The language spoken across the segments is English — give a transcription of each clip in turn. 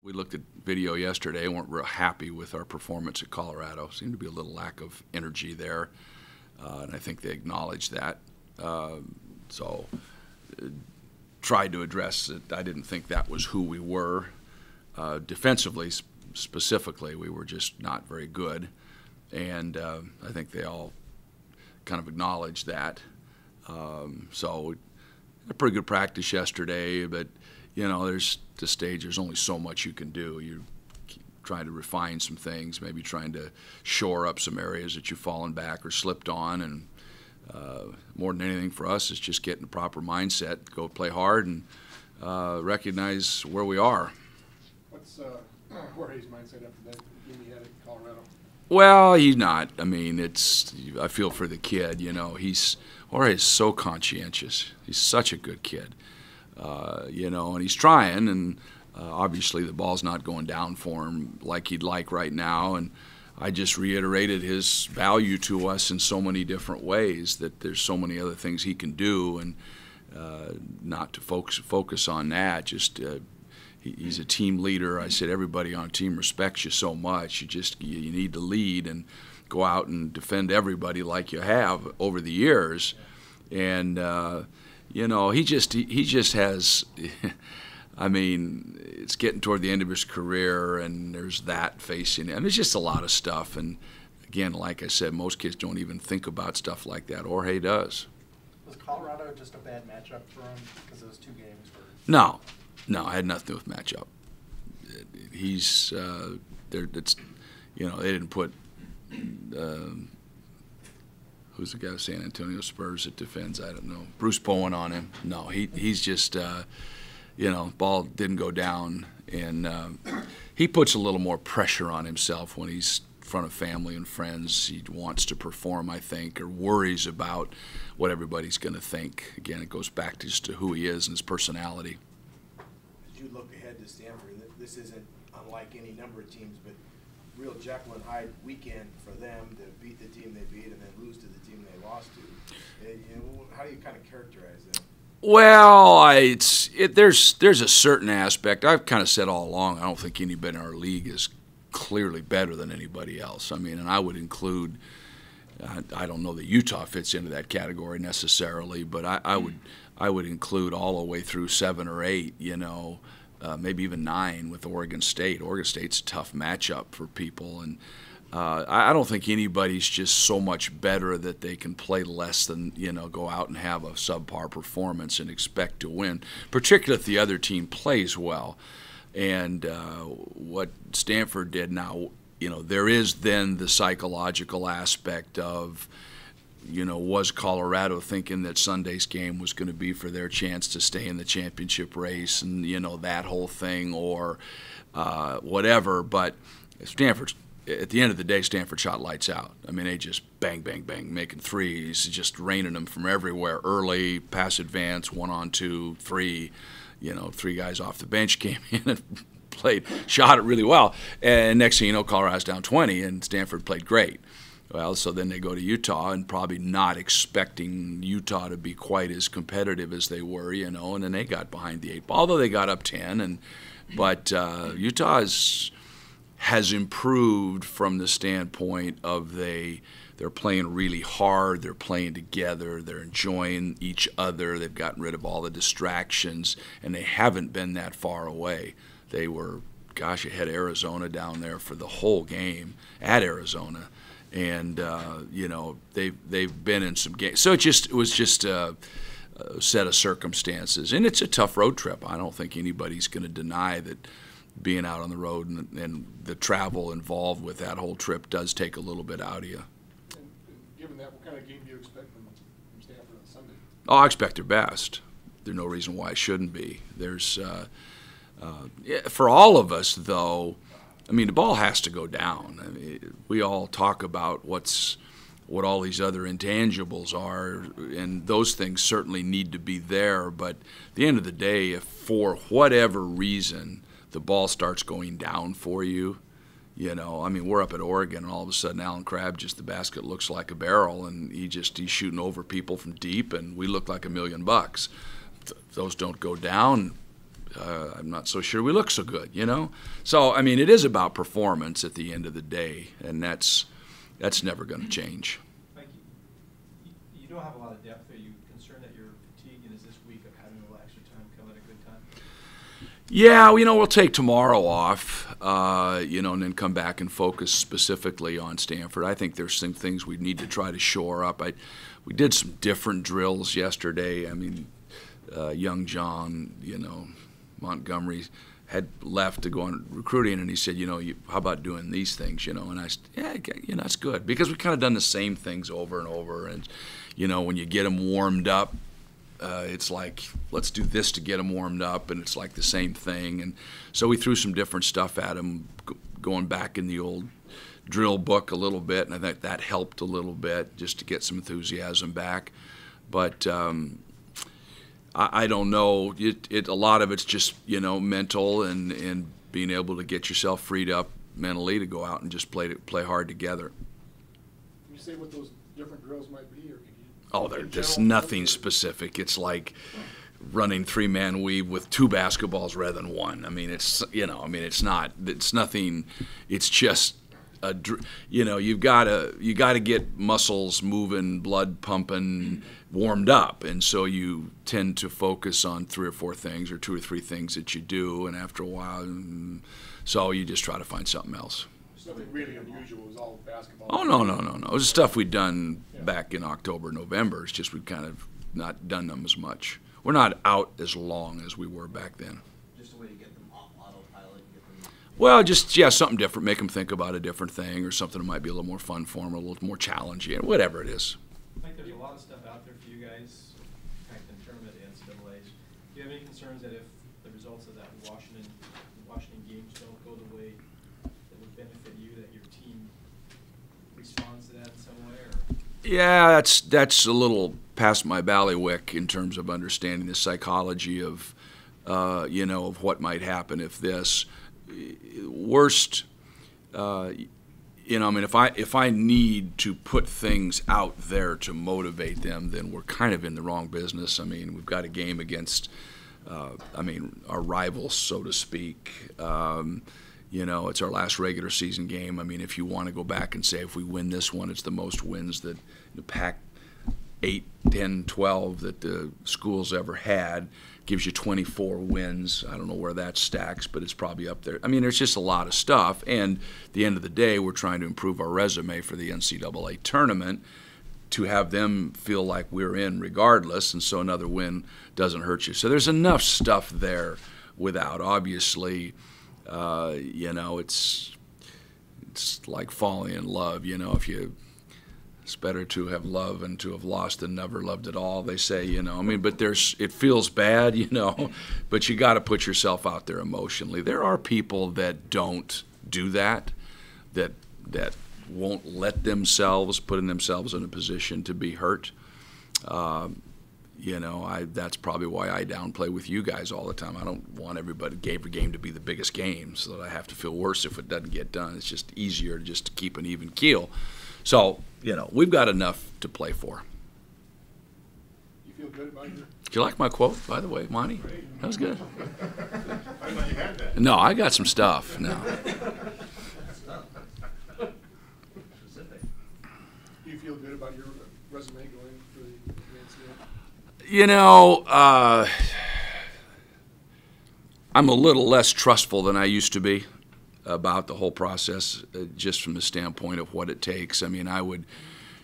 We looked at video yesterday and weren't real happy with our performance at Colorado. Seemed to be a little lack of energy there, and I think they acknowledged that. So tried to address it. I didn't think that was who we were. Defensively, specifically, we were just not very good, and I think they all kind of acknowledged that. So a pretty good practice yesterday, but there's this stage. There's only so much you can do. You're trying to refine some things, maybe trying to shore up some areas that you've fallen back or slipped on. And more than anything for us, is just getting the proper mindset, go play hard, and recognize where we are. What's Jorge's mindset after that game he had at Colorado? Well, he's not. I mean, I feel for the kid. Jorge's so conscientious. He's such a good kid. And he's trying, and obviously the ball's not going down for him like he'd like right now. And I just reiterated his value to us in so many different ways, that there's so many other things he can do, and not to focus on that. Just he's a team leader. I said everybody on a team respects you so much. You need to lead and go out and defend everybody like you have over the years, and. He just has. I mean, it's getting toward the end of his career, and there's that facing him. There's just a lot of stuff, and again, like I said, most kids don't even think about stuff like that. Jorge does. Was Colorado just a bad matchup for him because those two games were? No, it had nothing to do with matchup. He's there. They didn't put. Who's the guy with San Antonio Spurs that defends? I don't know. Bruce Bowen on him. No, he's just, ball didn't go down. And he puts a little more pressure on himself when he's in front of family and friends. He wants to perform, I think, or worries about what everybody's going to think. Again, it goes back to just to who he is and his personality. As you look ahead to Stanford, this isn't unlike any number of teams, but real Jekyll and Hyde weekend for them to beat the team they beat and then lose to the team they lost to. How do you kind of characterize that? Well, there's a certain aspect. I've kind of said all along, I don't think anybody in our league is clearly better than anybody else. I mean, and I would include, I don't know that Utah fits into that category necessarily, but I would include all the way through 7 or 8, maybe even 9 with Oregon State. Oregon State's a tough matchup for people, and I don't think anybody's just so much better that they can play less than, go out and have a subpar performance and expect to win, particularly if the other team plays well. And what Stanford did now, there is then the psychological aspect of, was Colorado thinking that Sunday's game was going to be for their chance to stay in the championship race, and that whole thing, or whatever. But Stanford's, at the end of the day, Stanford shot lights out. I mean, they just bang, bang, bang, making threes, just raining them from everywhere early, pass advance, 1-on-2, 3. 3 guys off the bench came in and shot it really well. And next thing you know, Colorado's down 20, and Stanford played great. Well, so then they go to Utah, and probably not expecting Utah to be quite as competitive as they were, and then they got behind the 8 ball, although they got up 10. But Utah has improved from the standpoint of they're playing really hard, they're playing together, they're enjoying each other, they've gotten rid of all the distractions, and they haven't been that far away. They were, ahead of Arizona down there for the whole game at Arizona. And they've been in some games, so it was just a set of circumstances, and it's a tough road trip. I don't think anybody's going to deny that being out on the road and the travel involved with that whole trip does take a little bit out of you. And given that, what kind of game do you expect from Stanford on Sunday? Oh, I expect their best. There's no reason why it shouldn't be. There's for all of us, though. I mean, the ball has to go down. I mean, we all talk about what all these other intangibles are, and those things certainly need to be there. But at the end of the day, if for whatever reason the ball starts going down for you, we're up at Oregon, and all of a sudden Alan Crabb, the basket looks like a barrel, and he's shooting over people from deep, and we look like $1 million. Those don't go down. I'm not so sure we look so good, you know? So, I mean, it is about performance at the end of the day, and that's never going to change. Mike, you don't have a lot of depth. Are you concerned that you're fatigued, and is this week of having a little extra time come at a good time? Yeah, you know, we'll take tomorrow off, you know, and then come back and focus specifically on Stanford. I think there's some things we need to try to shore up. We did some different drills yesterday. I mean, young John, you know, Montgomery had left to go on recruiting, and he said, you know, how about doing these things, you know? And I said, yeah, you know, that's good, because we've kind of done the same things over and over. And, you know, when you get them warmed up, it's like, let's do this to get them warmed up, and it's like the same thing. And so we threw some different stuff at them, going back in the old drill book a little bit, and I think that helped a little bit just to get some enthusiasm back. But I don't know. A lot of it's just, you know, mental and being able to get yourself freed up mentally to go out and just play hard together. Can you say what those different drills might be, or can you? Oh, there's nothing specific. It's like running 3-man weave with 2 basketballs rather than 1. I mean, it's, you know, I mean, it's nothing. It's just you know, you gotta get muscles moving, blood pumping, warmed up, and so you tend to focus on 3 or 4 things or 2 or 3 things that you do, and after a while, so you just try to find something else. It's nothing really unusual. It was all basketball. Oh, no. It was stuff we'd done back in October, November. It's just we've kind of not done them as much. We're not out as long as we were back then. Just a way to get them off autopilot and get them. Well, just, yeah, something different. Make them think about a different thing, or something that might be a little more fun for them, a little more challenging, whatever it is. Mike, there's a lot of stuff out there for you guys, in tournament and NCAAs. Do you have any concerns that if the results of that Washington games don't go the way that would benefit you, that your team responds to that in some way? Or? Yeah, that's a little past my bailiwick in terms of understanding the psychology of, you know, of what might happen if this worst. You know, I mean, if I need to put things out there to motivate them, then we're kind of in the wrong business. I mean, we've got a game against, I mean, our rivals, so to speak. You know, it's our last regular season game. I mean, if you want to go back and say if we win this one, it's the most wins that the Pac-8, 10, 12 that the school's ever had. Gives you 24 wins. I don't know where that stacks, but it's probably up there. I mean, there's just a lot of stuff. And at the end of the day, we're trying to improve our resume for the NCAA tournament to have them feel like we're in regardless, and so another win doesn't hurt you. So there's enough stuff there without. Obviously, you know, it's like falling in love. You know, it's better to have loved and to have lost than never loved at all, they say, you know. I mean, but it feels bad, you know, but you got to put yourself out there emotionally. There are people that don't do that won't let themselves, putting themselves in a position to be hurt. You know, that's probably why I downplay with you guys all the time. I don't want everybody game to be the biggest game so that I have to feel worse if it doesn't get done. It's just easier just to keep an even keel. So, you know, we've got enough to play for. You feel good about your? Did you like my quote, by the way, Monty? That was good. I thought you had that. No, I got some stuff. No. Specific. Do you feel good about your resume going for the NCAA? You know, I'm a little less trustful than I used to be about the whole process, just from the standpoint of what it takes. I mean, I would,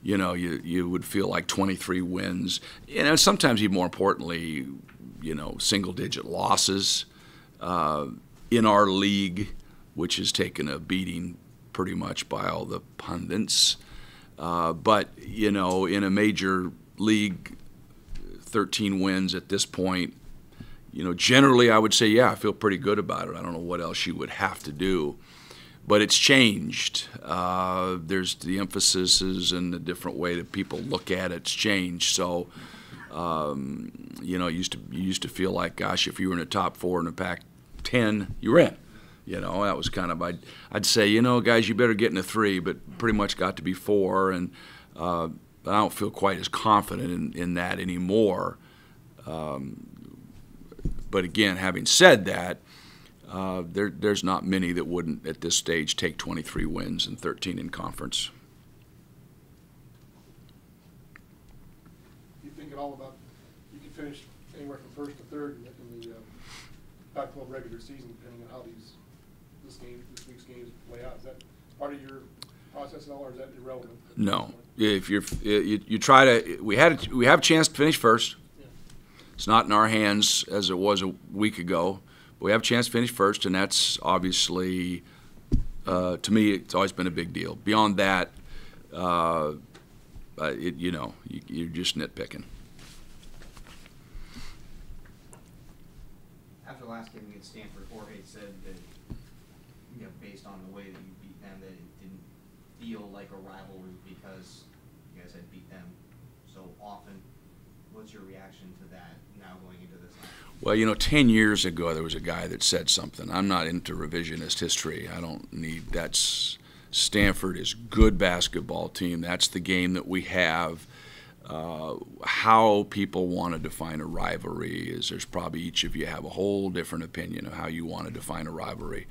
you know, you would feel like 23 wins, you know, sometimes even more importantly, you know, single-digit losses in our league, which has taken a beating pretty much by all the pundits. But, you know, in a major league, 13 wins at this point, you know, generally I would say, yeah, I feel pretty good about it. I don't know what else you would have to do. But it's changed. There's the emphases and the different way that people look at it's changed. So, you know, you used to feel like, gosh, if you were in the top 4 in the Pac-10, you were in. You know, that was kind of, I'd say, you know, guys, you better get in the 3, but pretty much got to be 4. And I don't feel quite as confident in that anymore. But again, having said that, there's not many that wouldn't at this stage take 23 wins and 13 in conference. You think at all about, you could finish anywhere from first to third in the Pac-12 regular season, depending on how this week's games play out. Is that part of your process at all, or is that irrelevant? No. If you try to, we have a chance to finish first. Yeah. It's not in our hands as it was a week ago. But we have a chance to finish first, and that's obviously, to me, it's always been a big deal. Beyond that, you're just nitpicking. After the last game against Stanford, Jorge said that, based on the way that you beat them, that it didn't feel like a rivalry because you guys had beat them so often. What's your reaction to that now going into this night? Well, 10 years ago, there was a guy that said something. I'm not into revisionist history. I don't need that. Stanford is a good basketball team. That's the game that we have. How people want to define a rivalry is there's probably each of you have a whole different opinion of how you want to define a rivalry.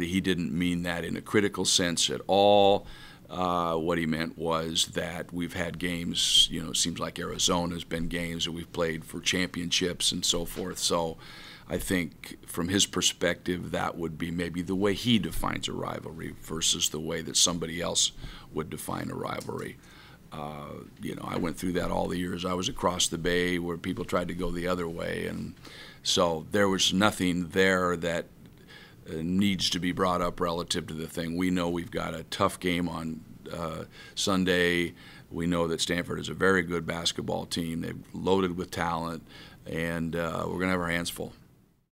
He didn't mean that in a critical sense at all. What he meant was that we've had games, it seems like Arizona's been games that we've played for championships and so forth. So I think from his perspective, that would be maybe the way he defines a rivalry versus the way that somebody else would define a rivalry. I went through that all the years I was across the bay where people tried to go the other way. And so there was nothing there that needs to be brought up relative to the thing. We know we've got a tough game on Sunday. We know that Stanford is a very good basketball team. They've loaded with talent, and we're going to have our hands full.